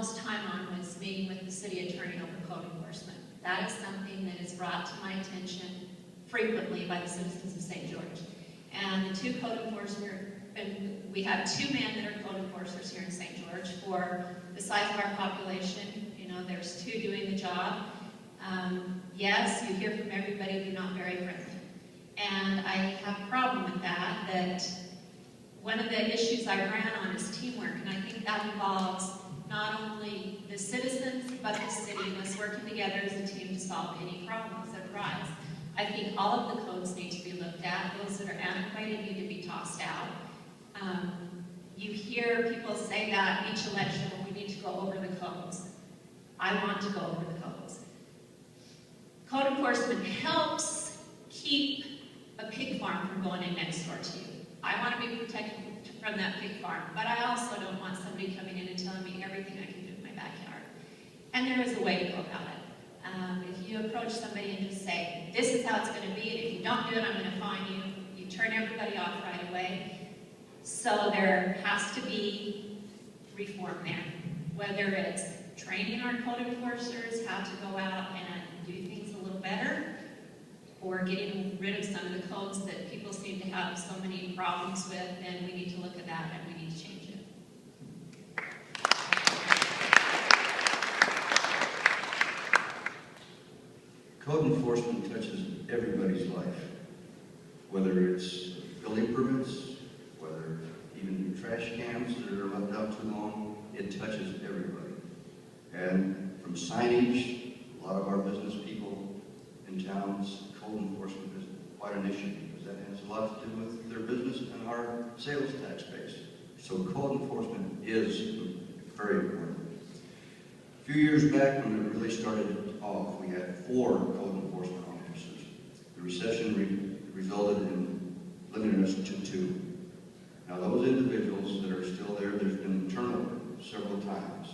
most time on was meeting with the city attorney over code enforcement. That is something that is brought to my attention frequently by the citizens of St. George. And the two code enforcers, and we have 2 men that are code enforcers here in St. George for the size of our population. You know, there's 2 doing the job. Yes, you hear from everybody, they're not very friendly. And I have a problem with that, that one of the issues I ran on is teamwork, and I think that involves not only the citizens, but the city, and us working together as a team to solve any problems that arise. I think all of the codes need to be looked at. Those that are antiquated need to be tossed out. You hear people say that each election, well, we need to go over the codes. I want to go over the codes. Code enforcement helps keep a pig farm from going in next door to you. I want to be protected from that pig farm, but I also don't want somebody coming in and telling me everything I can do in my backyard. And there is a way to go about it. If you approach somebody and just say, this is how it's going to be, and if you don't do it, I'm going to fine you, you turn everybody off right away. So there has to be reform there, whether it's training our code enforcers how to go out and do things a little better, or getting rid of some of the codes that people seem to have so many problems with, then we need to look at that and we need to change it. Code enforcement touches everybody's life, whether it's building permits, whether even trash cans that are left out too long, it touches everybody. And from signage, a lot of our business people in towns, code enforcement is quite an issue because that has a lot to do with their business and our sales tax base. So code enforcement is very important. A few years back when it really started off, we had 4 code enforcement officers. The recession resulted in limiting us to 2. Now those individuals that are still there, there's been turnover several times.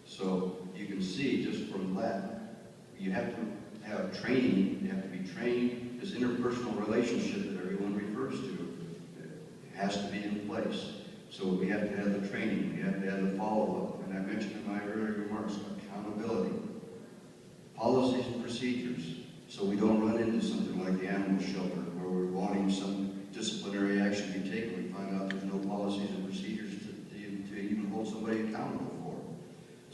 So you can see just from that, you have to have training, you have to be trained. This interpersonal relationship that everyone refers to, it has to be in place. So we have to have the training, we have to have the follow-up, and I mentioned in my earlier remarks, accountability, policies and procedures, so we don't run into something like the animal shelter where we're wanting some disciplinary action to be taken. We find out there's no policies and procedures to even hold somebody accountable for.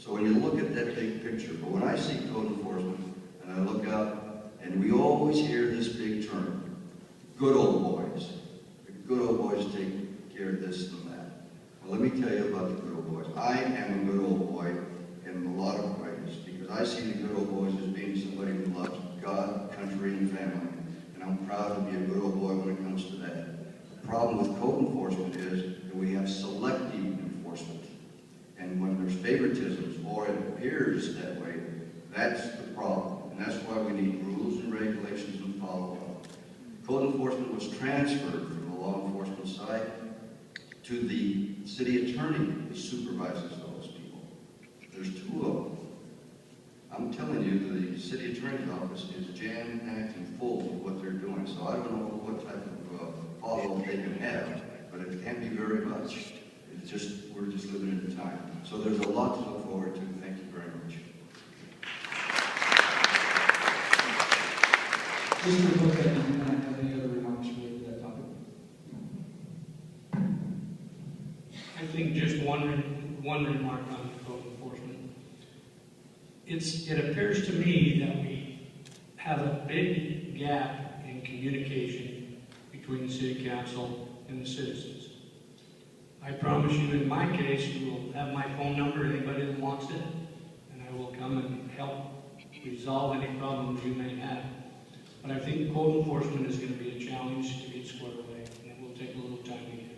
So when you look at that big picture, but when I see code enforcement, and I look out, and we always hear this big term, good old boys. The good old boys take care of this and that. Well, let me tell you about the good old boys. I am a good old boy in a lot of ways, because I see the good old boys as being somebody who loves God, country, and family. And I'm proud to be a good old boy when it comes to that. The problem with code enforcement is that we have selective enforcement. And when there's favoritisms, or it appears that way, that's the problem. And that's why we need rules and regulations and follow-up. Code enforcement was transferred from the law enforcement side to the city attorney who supervises those people. There's 2 of them. I'm telling you, the city attorney's office is jam-packed and full of what they're doing. So I don't know what type of follow-up they can have, but it can't be very much. It's just, we're just living in time. So there's a lot to look forward to. Thank you very much. Mr. Cook, do you have any other remarks related to that topic? I think just one remark on code enforcement. It appears to me that we have a big gap in communication between the city council and the citizens. I promise you, in my case, you will have my phone number, anybody that wants it, and I will come and help resolve any problems you may have. But I think code enforcement is going to be a challenge to get squared away, and it will take a little time to get.